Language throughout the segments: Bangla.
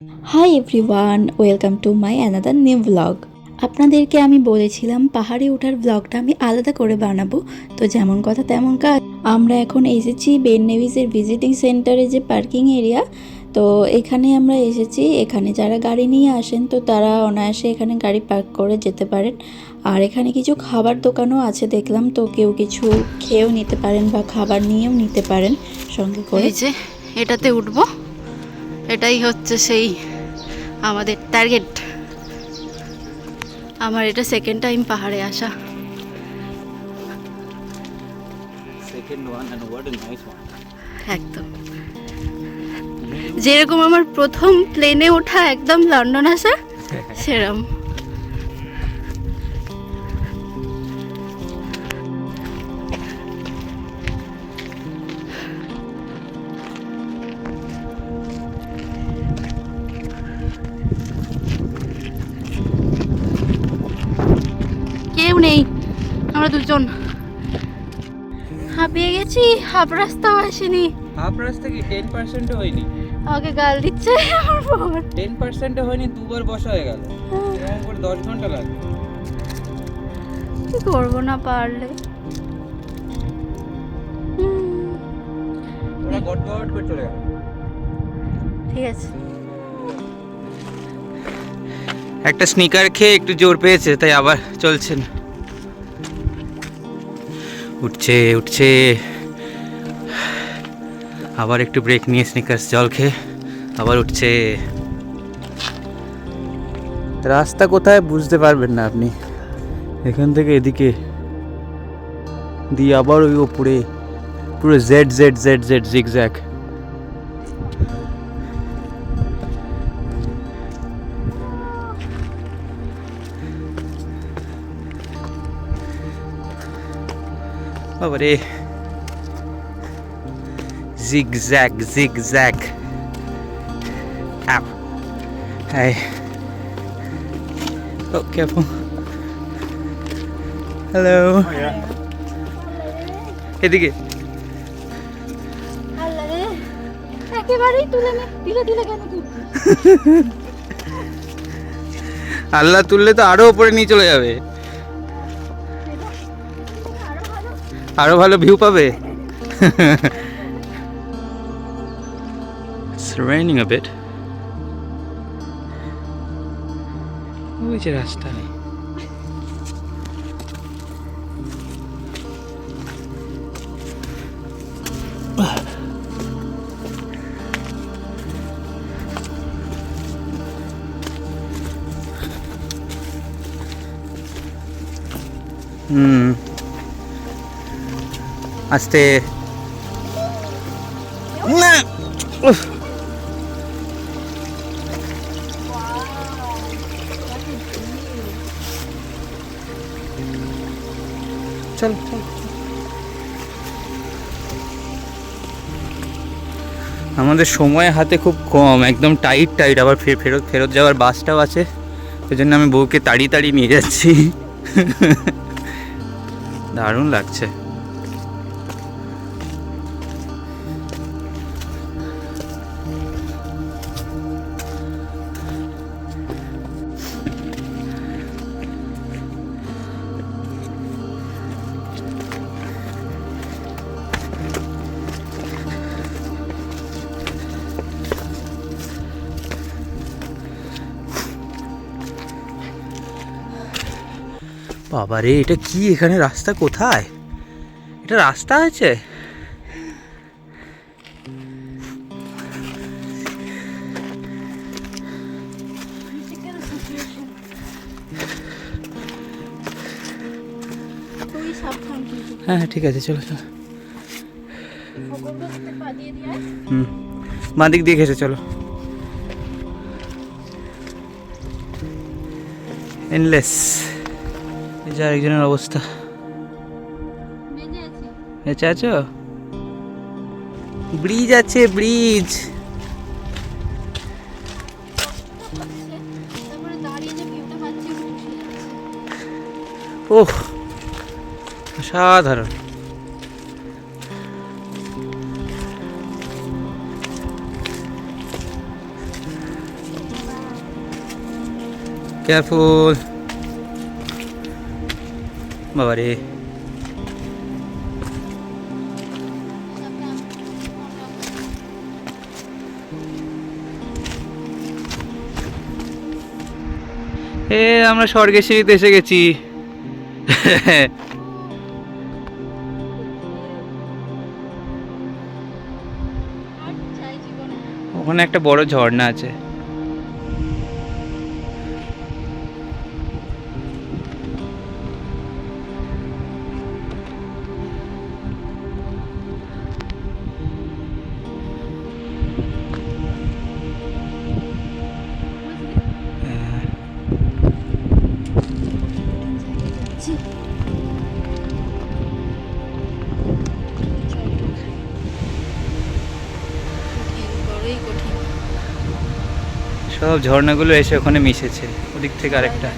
Hi everyone, welcome to my another new blog. আপনাদেরকে আমি বলেছিলাম পাহাড়ে ওঠার ব্লগটা আমি আলাদা করে বানাবো, তো যেমন কথা তেমন কাজ। আমরা এখন এসেছি বেন নেভিসের ভিজিটিং সেন্টারে, যে পার্কিং এরিয়া। তো এখানে আমরা এসেছি। এখানে যারা গাড়ি নিয়ে আসেন তো তারা অনায়াসে এখানে গাড়ি পার্ক করে যেতে পারেন। আর এখানে কিছু খাবার দোকানও আছে দেখলাম, তো কেউ কিছু খেয়েও নিতে পারেন বা খাবার নিয়েও নিতে পারেন সঙ্গে করে। এই যে এটাতে উঠবো, এটাই হচ্ছে সেই আমাদের টার্গেট। আমার এটা সেকেন্ড টাইম পাহাড়ে আসা। Second one, and what a nice one. একদম যেরকম আমার প্রথম প্লেনে ওঠা একদম লন্ডন আসা সেরম। কেউ নেই, আমরা দুজন। হাঁপিয়ে গেছি, হাফ রাস্তাও আসেনি। হাফ রাস্তা কি 10% হয়নি? আমাকে গাল দিচ্ছে আমার বর। 10% হয়নি, দুবার বসা হয়ে গেল। এরকম করে 10 ঘন্টা লাগবে। কি করবো না পারলে। ওরা গট করে চলে গেল। ঠিক আছে, একটা স্নিকার খেয়ে একটু জোর পেয়েছে, তাই আবার চলছেন। উঠছে উঠছে, আবার একটু ব্রেক নিয়ে স্নিকার্স জল খেয়ে আবার উঠছে। রাস্তা কোথায় বুঝতে পারবেন না আপনি, এখান থেকে এদিকে দিয়ে আবার ওই ওপরে পুরো Z Z Z Z zigzag. বাবারে, zigzag zigzag. Ow. Hey. Oh, careful. Hello. Oh, yeah. এদিকে একেবারেই তুলে নে, দিলে দিলে কেন তুই? আল্লাহ তুললে তো আরো উপরে নিয়ে চলে যাবে, আরো ভালো ভিউ পাবে। It's raining a bit. ওই যে রাস্তা নেই। আস্তে না। উফ। চল চল। আমাদের সময় হাতে খুব কম, একদম টাইট টাইট। আবার ফেরত যাওয়ার বাসটাও আছে, ওই জন্য আমি বউকে তাড়িয়ে নিয়ে যাচ্ছি। দারুণ লাগছে। বাবারে, এটা কি? এখানে রাস্তা কোথায়? এটা রাস্তা আছে? হ্যাঁ হ্যাঁ, ঠিক আছে, চলো চলো। বাঁ দিক দিয়ে ঘেসে চলো। এনলেস। এই যে আরেকজনের অবস্থা। বেঁচে আছো? ব্রিজ আছে, ব্রিজ। ওহ, অসাধারণ। কেয়ারফুল বাবারে। আমরা স্বর্গের সিঁড়িতে এসে গেছি। ওখানে একটা বড় ঝর্ণা আছে। বড়ই কঠিন। সব ঝর্ণাগুলো এসে ওখানে মিশেছে, ওদিক থেকে আরেকটা।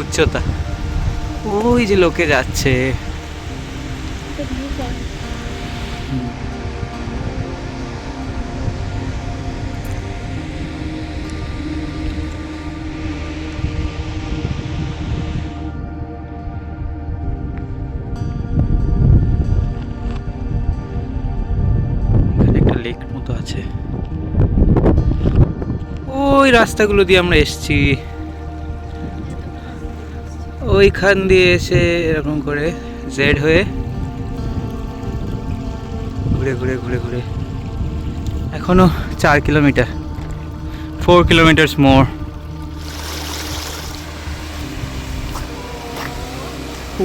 উচ্চতা, ওই যে লোকে যাচ্ছে। এখানে একটা লেক মতো আছে, ওই রাস্তাগুলো দিয়ে আমরা এসছি। ওইখান দিয়ে এসে এরকম করে জেড হয়ে ঘুরে ঘুরে ঘুরে ঘুরে এখনো 4 kilometre, 4 kilometers more.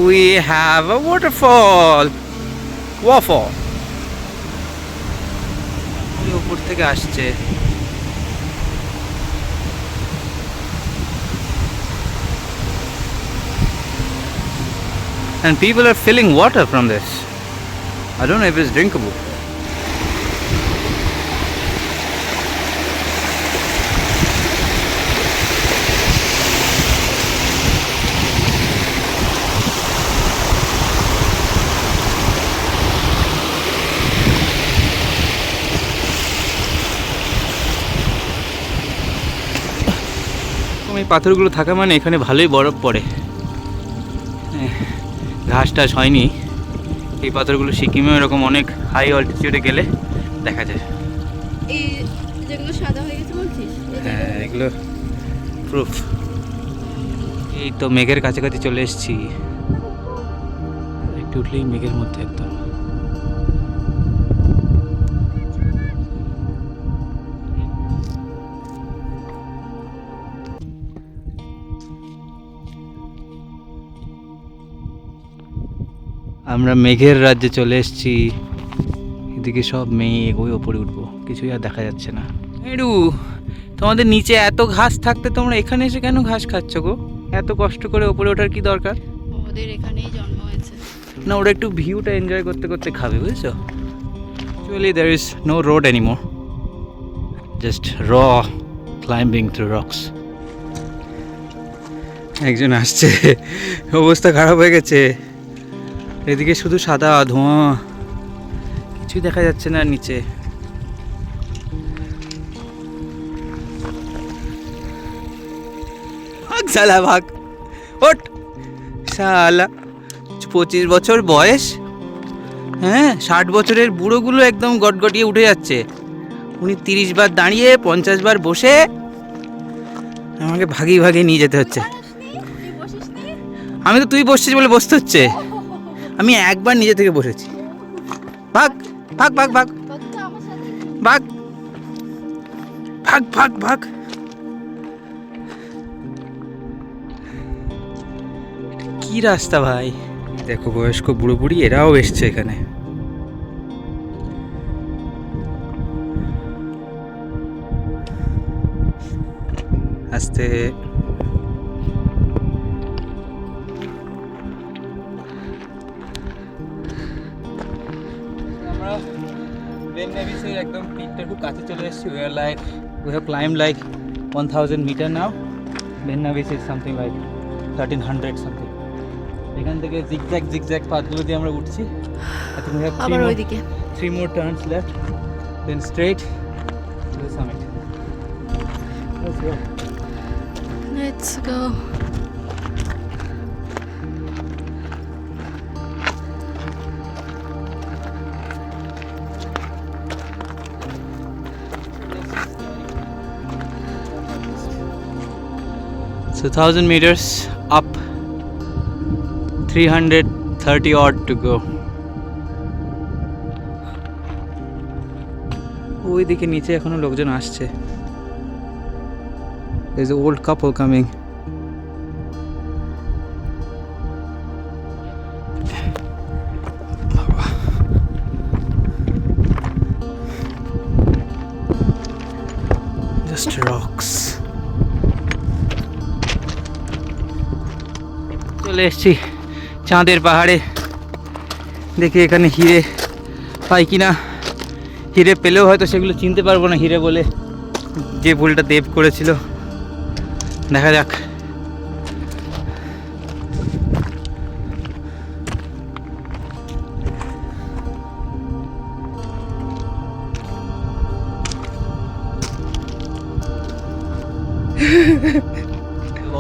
We have a waterfall. ওই উপর থেকে আসছে। And people are filling water from this. I don't know if it's drinkable. এই পাথরগুলো থাকা মানে এখানে ভালোই বরফ পড়ে। ঘাস টাস হয়নি। এই পাথরগুলো সিকিমে এরকম অনেক হাই অল্টিটিউডে গেলে দেখা যায়। এই যেগুলো সাদা হয়ে গেছে বলছিস? হ্যাঁ, এগুলো প্রুফ। এই তো মেঘের কাছাকাছি চলে এসেছি, একটু উঠলেই মেঘের মধ্যে একদম। আমরা মেঘের রাজ্যে চলে এসেছি। এদিকে সব মেঘ, ওই ওপরে উঠবো, কিছুই আর দেখা যাচ্ছে না। এডু, তোমাদের নিচে এত ঘাস থাকতে তোমরা এখানে এসে কেন ঘাস খাচ্ছ গো? এত কষ্ট করে ওপরে ওঠার কি দরকার? ওদের এখানেই জন্ম হয়েছে। না, ওরা একটু ভিউটা এনজয় করতে করতে খাবে, বুঝছো? Actually there is no road anymore, just র ক্লাইম্বিং থ্রু রকস। একজন আসছে, অবস্থা খারাপ হয়ে গেছে। এদিকে শুধু সাদা ধোঁয়া, কিছুই দেখা যাচ্ছে না নিচে। ভাগ শালা ভাগ, ওঠ শালা। 25 বছর বয়স, হ্যাঁ 60 বছরের বুড়োগুলো একদম গটগটিয়ে উঠে যাচ্ছে। উনি 30 বার দাঁড়িয়ে 50 বার বসে আমাকে ভাগিয়ে ভাগিয়ে নিয়ে যেতে হচ্ছে। আমি তো তুই বসছিস বলে বসতে হচ্ছে, আমি একবার নিজে থেকে বসেছি। ভাগ ভাগ ভাগ ভাগ ভাগ ভাগ ভাগ ভাগ। কি রাস্তা ভাই! দেখো বয়স্ক বুড়ো বুড়ি এরাও এসছে এখানে। আস্তে আমরা বেন নেভিসের একদম পিকটার খুব কাছে চলে এসেছি। We have climbed like 1000 meter now. Ben Nevis is something like 1300 something. এখান থেকে জিগজ্যাগ পাথগুলো দিয়ে আমরা উঠছি। I think we have আবার ওইদিকে 3 more turns left, then straight to the summit. Let's go. Let's go. So 1000 meters up, 330 odd to go. ওইদিকে নিচে এখনো লোকজন আসছে। There's an old couple coming. Just rocks. চলে এসছি চাঁদের পাহাড়ে। দেখি এখানে হিরে পাই কিনা। হিরে পেলেও হয়তো সেগুলো চিনতে পারবো না হিরে বলে, যে ভুলটা দেব করেছিল। দেখা যাক।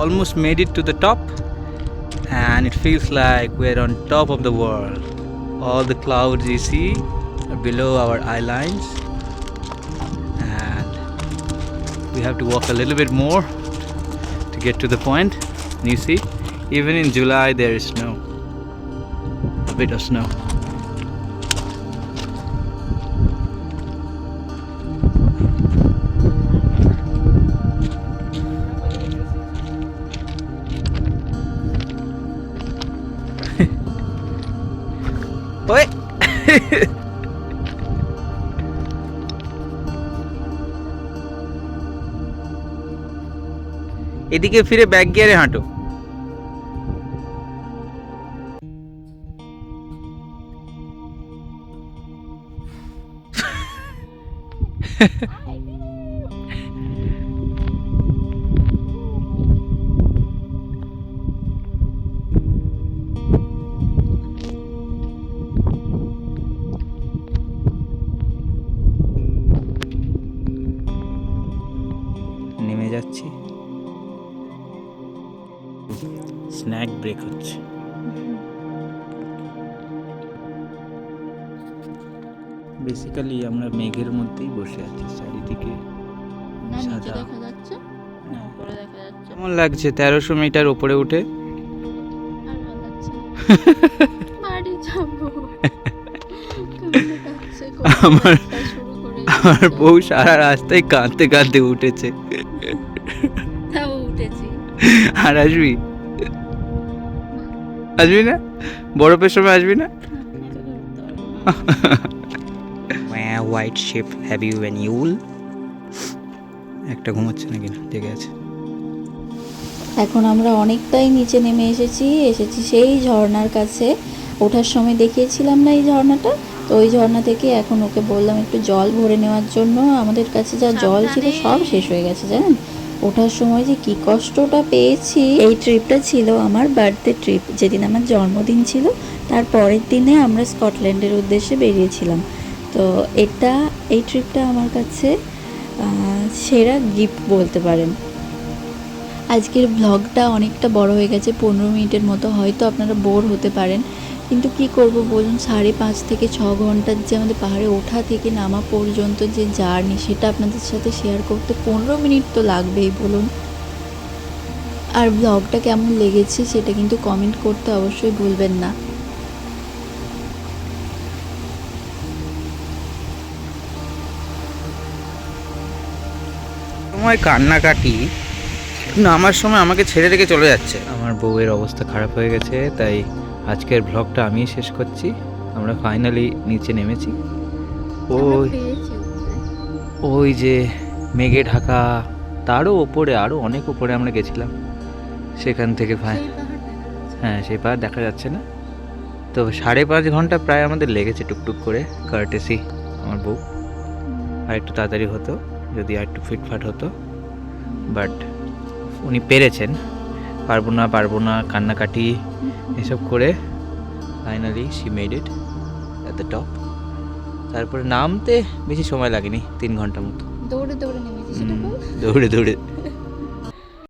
Almost made it to the top, and it feels like we're on top of the world. All the clouds you see are below our eye lines, and we have to walk a little bit more to get to the point. And you see, even in July there is snow, a bit of snow. Oi! এদিকে ফিরে ব্যাক গিয়ারে হাঁটো। নেমে যাচ্ছি, স্ন্যাক ব্রেক হচ্ছে। বেসিক্যালি আমরা মেঘের মধ্যেই বসে আছি, চারিদিকে না নিচে সাদা। দেখা যাচ্ছে না উপরে দেখা যাচ্ছে। কেমন লাগছে 1300 মিটার উপরে উঠে? আর ভালো লাগছে না। বাড়ি যাবো। কান্না পাচ্ছে, আমার- কান্না শুরু করে আমার দিয়েছে। বউ সারা রাস্তায় কাঁদতে কাঁদতে উঠেছে। তাও উঠেছি। আর আসবি? আসবি না? বরফের সময় আসবি না? হোয়াইট শিপ হ্যাভ ইউ এন ইউল? একটা ঘুমাচ্ছে নাকি না, জেগে আছে। এখন আমরা অনেকটাই নিচে নেমে এসেছি সেই ঝর্ণার কাছে। ওঠার সময় দেখিয়েছিলাম না এই ঝর্ণাটা, তো ওই ঝর্ণা থেকে এখন ওকে বললাম একটু জল ভরে নেওয়ার জন্য। আমাদের কাছে যা জল ছিল সব শেষ হয়ে গেছে জানেন। ওঠার সময় যে কি কষ্টটা পেয়েছি। এই ট্রিপটা ছিল আমার বার্থডে ট্রিপ, যেদিন আমার জন্মদিন ছিল তার পরের দিনে আমরা স্কটল্যান্ডের উদ্দেশ্যে বেরিয়েছিলাম। তো এই ট্রিপটা আমার কাছে সেরা গিফট বলতে পারেন। আজকের ব্লগটা অনেকটা বড় হয়ে গেছে, 15 মিনিটের মতো, হয়তো আপনারা বোর হতে পারেন, কিন্তু কি করব বলুন। 5.5 থেকে 6 ঘন্টার যে আমাদের পাহাড়ে ওঠা থেকে নামা পর্যন্ত যে জার্নি, সেটা আপনাদের সাথে শেয়ার করতে 15 মিনিট তো লাগবেই বলুন। আর ব্লগটা কেমন লেগেছে সেটা কিন্তু কমেন্ট করতে অবশ্যই ভুলবেন না। সময় কান্নাকাটি, নামার সময় আমাকে ছেড়ে রেখে চলে যাচ্ছে। আমার বউয়ের অবস্থা খারাপ হয়ে গেছে, তাই আজকের ব্লগটা আমি শেষ করছি। আমরা ফাইনালি নিচে নেমেছি। ওই পেয়েছি উঠতে। ওই যে মেঘে ঢাকা, তারও ওপরে, আরও অনেক উপরে আমরা গেছিলাম। সেখান থেকে সেই পাহাড় দেখা যাচ্ছে। হ্যাঁ, সেই পাহাড় দেখা যাচ্ছে না। তো 5.5 ঘন্টা প্রায় আমাদের লেগেছে টুকটুক করে, কার্টেসি আমার বউ। আর একটু তাড়াতাড়ি হতো যদি আর একটু ফিটফাট হতো, বাট উনি পেরেছেন। পারবো না কান্নাকাটি এসব করে finally she made it at the top. তারপরে নামতে বেশি সময় লাগেনি, 3 ঘন্টা মতো দৌড়ে দৌড়ে নেমেছি সেটা বল। দৌড়ে